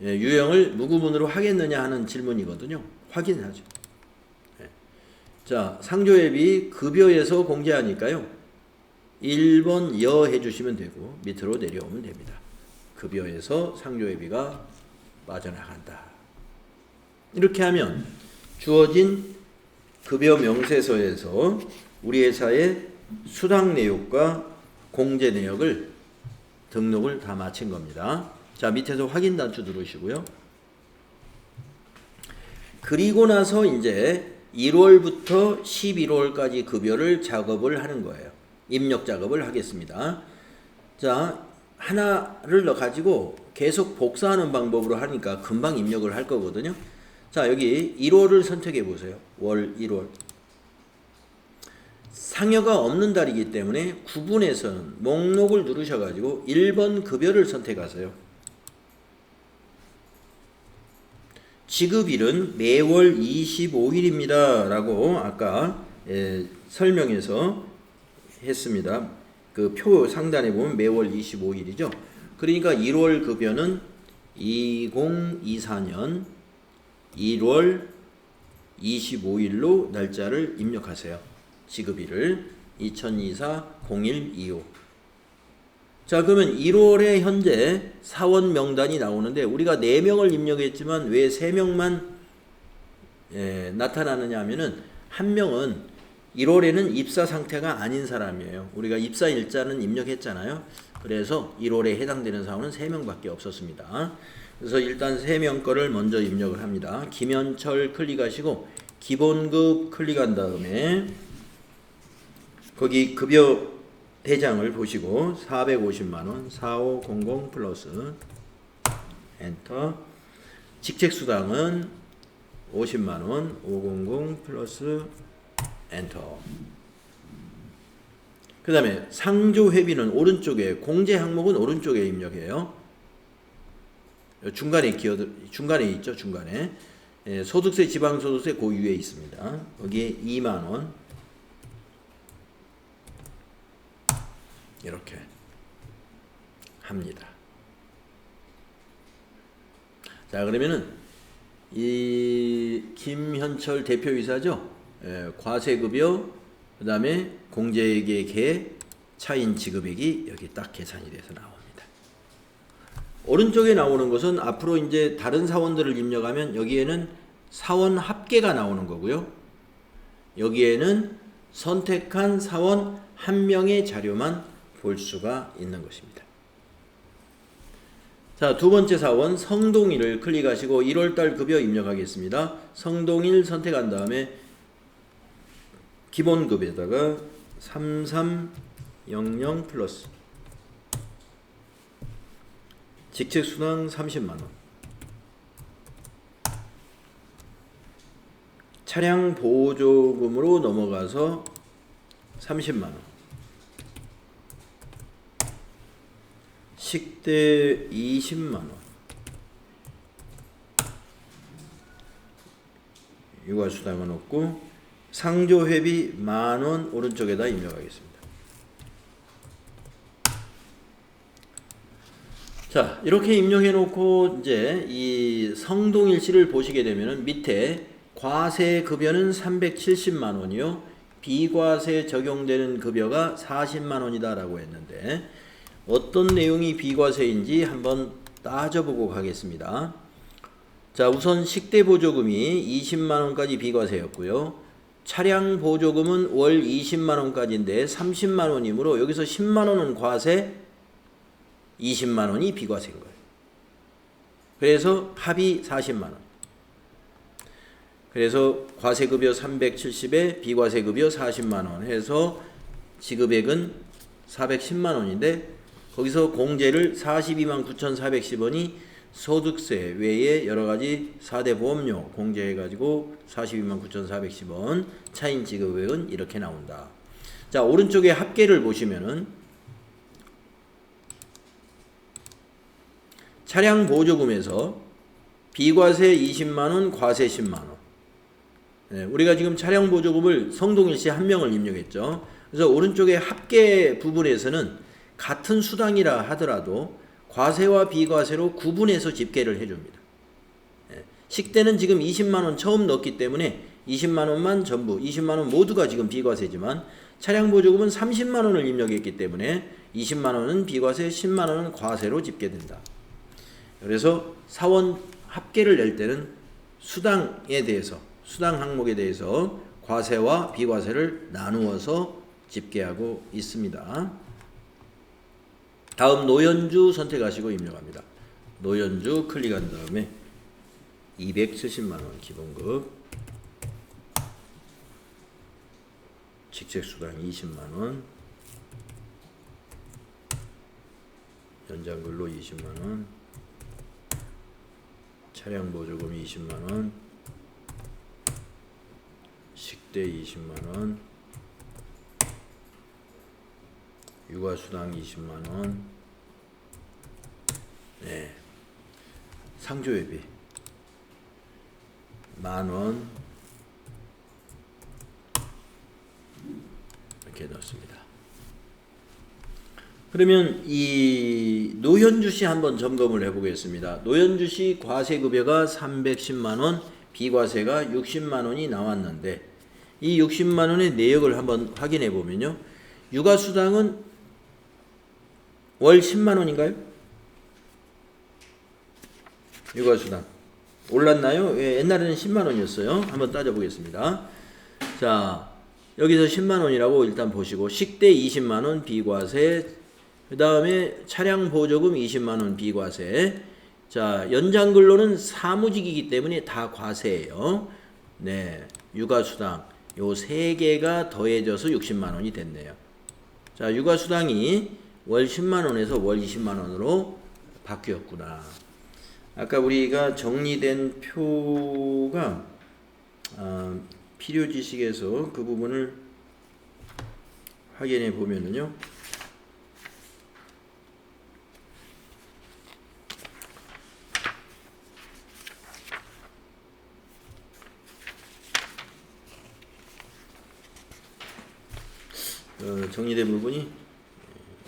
유형을 무구분으로 하겠느냐 하는 질문이거든요. 확인하죠. 자, 상조회비 급여에서 공제하니까요. 1번 여 해주시면 되고 밑으로 내려오면 됩니다. 급여에서 상조회비가 빠져나간다. 이렇게 하면 주어진 급여 명세서에서 우리 회사의 수당 내역과 공제 내역을 등록을 다 마친 겁니다. 자, 밑에서 확인 단추 누르시고요. 그리고 나서 이제 1월부터 11월까지 급여를 작업을 하는 거예요. 입력 작업을 하겠습니다. 자, 하나를 넣어가지고 계속 복사하는 방법으로 하니까 금방 입력을 할 거거든요. 자, 여기 1월을 선택해 보세요. 월 1월. 상여가 없는 달이기 때문에 구분해서는 목록을 누르셔가지고 1번 급여를 선택하세요. 지급일은 매월 25일입니다. 라고 아까 설명해서 했습니다. 그 표 상단에 보면 매월 25일이죠. 그러니까 1월 급여는 2024년 1월 25일로 날짜를 입력하세요. 지급일을 2024-0125. 자, 그러면 1월에 현재 사원 명단이 나오는데 우리가 4명을 입력했지만 왜 3명만 나타나느냐 하면은 한 명은 1월에는 입사 상태가 아닌 사람이에요. 우리가 입사 일자는 입력했잖아요. 그래서 1월에 해당되는 사원은 3명밖에 없었습니다. 그래서 일단 3명 거를 먼저 입력을 합니다. 김현철 클릭하시고 기본급 클릭한 다음에 거기 급여 대장을 보시고 450만원 4500 플러스 엔터. 직책수당은 50만원 500 플러스 엔터. 그 다음에 상조회비는 오른쪽에, 공제 항목은 오른쪽에 입력해요. 중간에 중간에 있죠. 중간에 소득세, 지방소득세 그 위에 있습니다. 여기에 2만원 이렇게 합니다. 자, 그러면은 이 김현철 대표이사죠. 과세급여, 그 다음에 공제액의 차인 지급액이 여기 딱 계산이 돼서 나옵니다. 오른쪽에 나오는 것은 앞으로 이제 다른 사원들을 입력하면 여기에는 사원 합계가 나오는 거고요. 여기에는 선택한 사원 한 명의 자료만 볼 수가 있는 것입니다. 자, 두 번째 사원 성동일을 클릭하시고 1월달 급여 입력하겠습니다. 성동일 선택한 다음에 기본급에다가 3300 플러스 직책수당 30만원, 차량 보조금으로 넘어가서 30만원, 식대 20만원, 육아수당은 없고 상조회비 만원 오른쪽에다 입력하겠습니다. 자, 이렇게 입력해 놓고 이제 이 성동일 씨를 보시게 되면은 밑에 과세 급여는 370만 원이요. 비과세 적용되는 급여가 40만 원이다 라고 했는데 어떤 내용이 비과세인지 한번 따져보고 가겠습니다. 자, 우선 식대보조금이 20만 원까지 비과세였고요. 차량 보조금은 월 20만 원까지인데 30만 원이므로 여기서 10만 원은 과세, 20만 원이 비과세인 거예요. 그래서 합이 40만 원. 그래서 과세급여 370에 비과세급여 40만 원 해서 지급액은 410만 원인데 거기서 공제를 42만 9,410원이 소득세 외에 여러가지 4대 보험료 공제해가지고 42만 9,410원 차인 지급액은 이렇게 나온다. 자, 오른쪽에 합계를 보시면은 차량 보조금에서 비과세 20만원, 과세 10만원. 네, 우리가 지금 차량 보조금을 성동일 씨 한 명을 입력했죠. 그래서 오른쪽에 합계 부분에서는 같은 수당이라 하더라도 과세와 비과세로 구분해서 집계를 해줍니다. 네, 식대는 지금 20만원 처음 넣었기 때문에 20만원만 전부, 20만원 모두가 지금 비과세지만 차량 보조금은 30만원을 입력했기 때문에 20만원은 비과세, 10만원은 과세로 집계된다. 그래서 사원 합계를 낼 때는 수당에 대해서, 수당 항목에 대해서 과세와 비과세를 나누어서 집계하고 있습니다. 다음 노연주 선택하시고 입력합니다. 노연주 클릭한 다음에 270만원 기본급, 직책수당 20만원, 연장근로 20만원, 차량 보조금 20만원, 식대 20만원, 육아수당 20만원, 네, 상조회비 만원 이렇게 넣습니다. 그러면 이 노현주 씨 한번 점검을 해보겠습니다. 노현주 씨 과세급여가 310만원, 비과세가 60만원이 나왔는데 이 60만원의 내역을 한번 확인해 보면요. 육아수당은 월 10만원인가요? 육아수당 올랐나요? 예, 옛날에는 10만원이었어요. 한번 따져보겠습니다. 자, 여기서 10만원이라고 일단 보시고 식대 20만원 비과세, 그 다음에 차량 보조금 20만원 비과세. 자, 연장근로는 사무직이기 때문에 다 과세예요. 네, 육아수당 요 세 개가 더해져서 60만원이 됐네요. 자, 육아수당이 월 10만원에서 월 20만원으로 바뀌었구나. 아까 우리가 정리된 표가 필요지식에서 그 부분을 확인해 보면은요. 정리된 부분이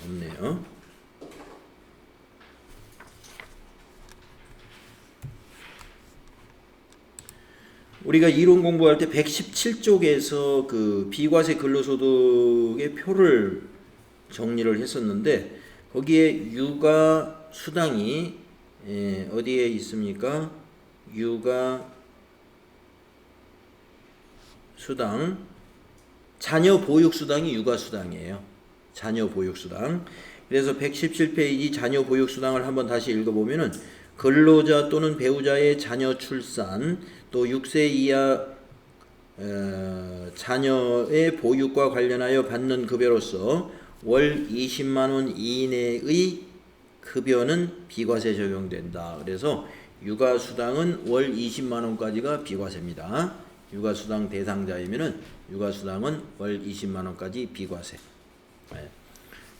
없네요. 우리가 이론 공부할 때 117쪽에서 그 비과세 근로소득의 표를 정리를 했었는데 거기에 육아 수당이 어디에 있습니까? 육아 수당, 자녀 보육 수당이 육아 수당이에요. 자녀 보육 수당. 그래서 117페이지 자녀 보육 수당을 한번 다시 읽어보면은 근로자 또는 배우자의 자녀 출산 또 6세 이하 자녀의 보육과 관련하여 받는 급여로서 월 20만 원 이내의 급여는 비과세 적용된다. 그래서 육아수당은 월 20만 원까지가 비과세입니다. 육아수당 대상자이면은 육아수당은 월 20만 원까지 비과세.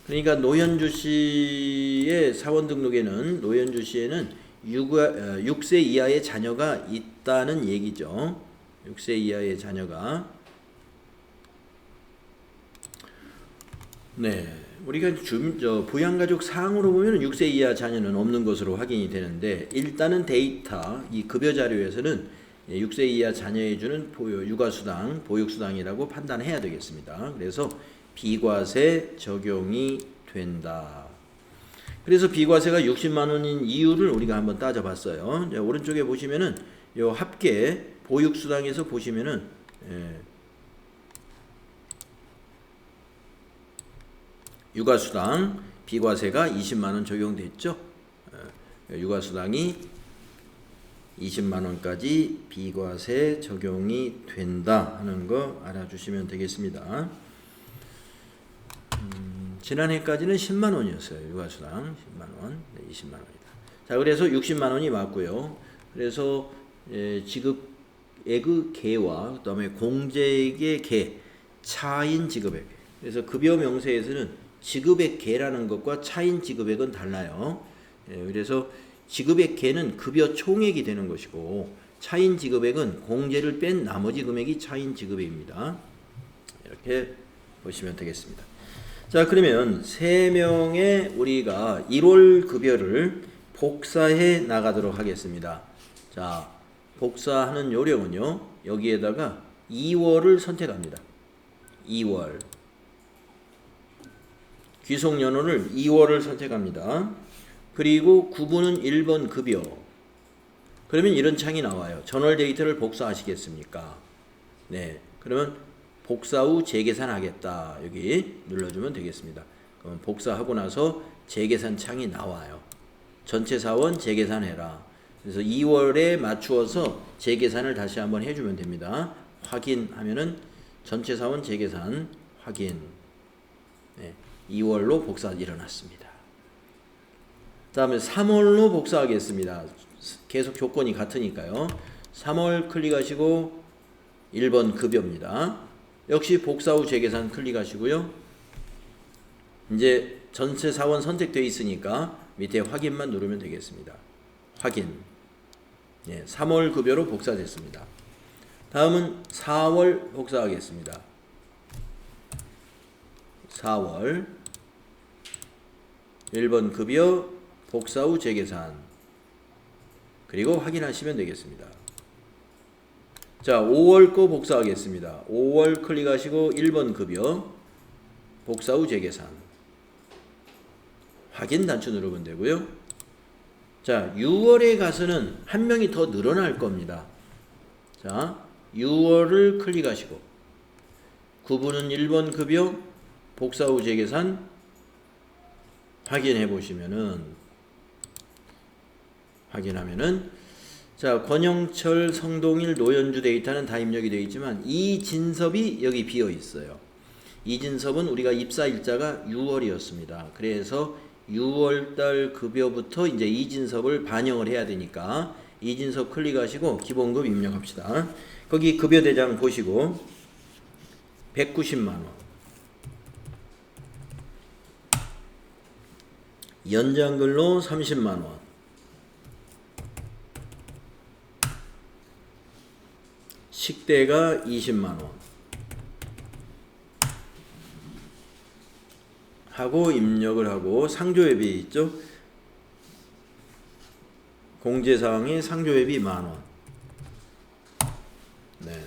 그러니까 노현주 씨의 사원 등록에는 노현주 씨에는 6세 이하의 자녀가 있다는 얘기죠. 6세 이하의 자녀가. 네. 우리가 부양가족 사항으로 보면 6세 이하 자녀는 없는 것으로 확인이 되는데 일단은 데이터 이 급여 자료에서는 6세 이하 자녀에 주는 육아수당, 보육수당이라고 판단해야 되겠습니다. 그래서 비과세 적용이 된다. 그래서 비과세가 60만 원인 이유를 우리가 한번 따져봤어요. 오른쪽에 보시면은 요 합계 보육수당에서 보시면은 육아수당 비과세가 20만 원 적용됐죠. 육아수당이 20만 원까지 비과세 적용이 된다 하는 거 알아주시면 되겠습니다. 지난해까지는 10만 원이었어요. 육아수당 10만 원, 20만 원이다. 자, 그래서 60만 원이 맞고요. 그래서 지급액의 개와 그다음에 공제액의 개, 차인 지급액. 그래서 급여 명세에서는 지급액 개라는 것과 차인 지급액은 달라요. 그래서 지급액 개는 급여 총액이 되는 것이고 차인 지급액은 공제를 뺀 나머지 금액이 차인 지급액입니다. 이렇게 보시면 되겠습니다. 자, 그러면 3명의 우리가 1월 급여를 복사해 나가도록 하겠습니다. 자, 복사하는 요령은요. 여기에다가 2월을 선택합니다. 2월. 귀속연호를 2월을 선택합니다. 그리고 구분은 1번 급여. 그러면 이런 창이 나와요. 전월 데이터를 복사하시겠습니까? 네. 그러면 복사 후 재계산하겠다. 여기 눌러주면 되겠습니다. 그럼 복사하고 나서 재계산 창이 나와요. 전체 사원 재계산해라. 그래서 2월에 맞추어서 재계산을 다시 한번 해주면 됩니다. 확인하면은 전체 사원 재계산 확인. 네. 2월로 복사 일어났습니다. 다음에 3월로 복사하겠습니다. 계속 조건이 같으니까요. 3월 클릭하시고 1번 급여입니다. 역시 복사 후 재계산 클릭하시고요. 이제 전체 사원 선택되어 있으니까 밑에 확인만 누르면 되겠습니다. 확인. 예, 3월 급여로 복사됐습니다. 다음은 4월 복사하겠습니다. 4월 1번 급여 복사 후 재계산 그리고 확인하시면 되겠습니다. 자, 5월 거 복사하겠습니다. 5월 클릭하시고 1번 급여 복사 후 재계산 확인 단추 누르면 되고요. 자, 6월에 가서는 한 명이 더 늘어날 겁니다. 자, 6월을 클릭하시고 구분은 1번 급여 복사 후 재계산 확인해 보시면은 자, 권영철, 성동일, 노현주 데이터는 다 입력이 되어 있지만 이진섭이 여기 비어 있어요. 이진섭은 우리가 입사 일자가 6월이었습니다. 그래서 6월달 급여부터 이제 이진섭을 반영을 해야 되니까 이진섭 클릭하시고 기본급 입력합시다. 거기 급여 대장 보시고 190만 원. 연장근로 30만 원. 식대가 20만 원. 하고 입력을 하고 상조회비 있죠? 공제사항에 상조회비 만원. 네.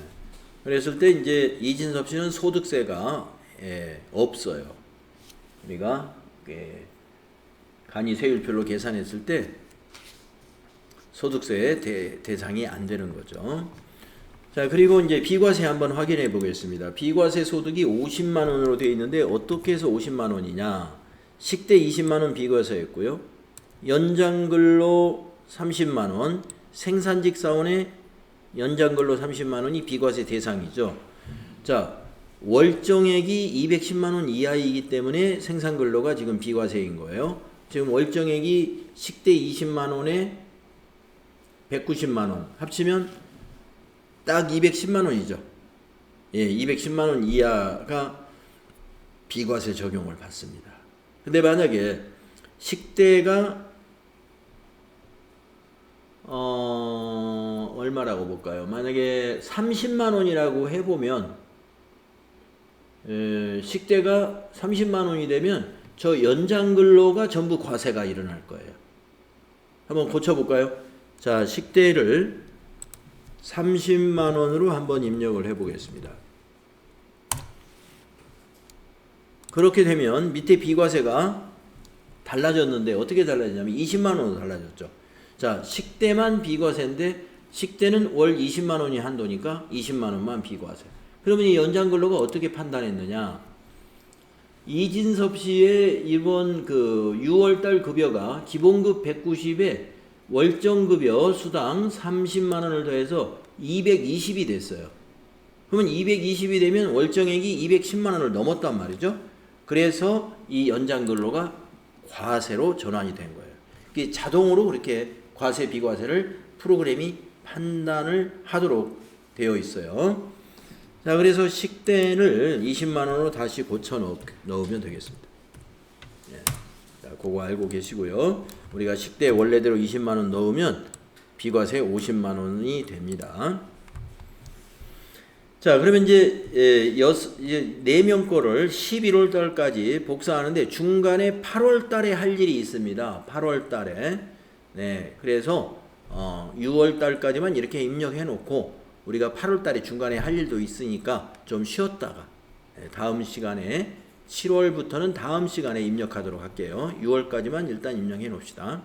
그랬을 때 이제 이진섭 씨는 소득세가 없어요. 우리가 간이세율별로 계산했을 때 소득세 대상이 안 되는 거죠. 자, 그리고 이제 비과세 한번 확인해 보겠습니다. 비과세 소득이 50만 원으로 되어 있는데 어떻게 해서 50만 원이냐? 식대 20만원 비과세였고요. 연장근로 30만원, 생산직 사원의 연장근로 30만원이 비과세 대상이죠. 자, 월정액이 210만원 이하이기 때문에 생산근로가 지금 비과세인 거예요. 지금 월정액이 식대 20만원에 190만원 합치면 딱 210만원이죠. 예, 210만원 이하가 비과세 적용을 받습니다. 근데 만약에 식대가 얼마라고 볼까요? 만약에 30만원이라고 해보면 식대가 30만원이 되면 저 연장근로가 전부 과세가 일어날 거예요. 한번 고쳐볼까요? 자, 식대를 30만원으로 한번 입력을 해보겠습니다. 그렇게 되면 밑에 비과세가 달라졌는데 어떻게 달라지냐면 20만원으로 달라졌죠. 자, 식대만 비과세인데 식대는 월 20만원이 한도니까 20만원만 비과세. 그러면 이 연장근로가 어떻게 판단했느냐? 이진섭 씨의 이번 그 6월달 급여가 기본급 190에 월정급여 수당 30만원을 더해서 220이 됐어요. 그러면 220이 되면 월정액이 210만원을 넘었단 말이죠. 그래서 이 연장근로가 과세로 전환이 된 거예요. 이게 자동으로 그렇게 과세 비과세를 프로그램이 판단을 하도록 되어 있어요. 자, 그래서 식대를 20만원으로 다시 고쳐 넣으면 되겠습니다. 예. 자, 그거 알고 계시고요. 우리가 식대 원래대로 20만원 넣으면 비과세 50만원이 됩니다. 자, 그러면 이제 4명 거를 11월 달까지 복사하는데 중간에 8월 달에 할 일이 있습니다. 8월 달에. 네. 그래서 6월 달까지만 이렇게 입력해 놓고 우리가 8월 달에 중간에 할 일도 있으니까 좀 쉬었다가 다음 시간에 7월부터는 다음 시간에 입력하도록 할게요. 6월까지만 일단 입력해 놓읍시다.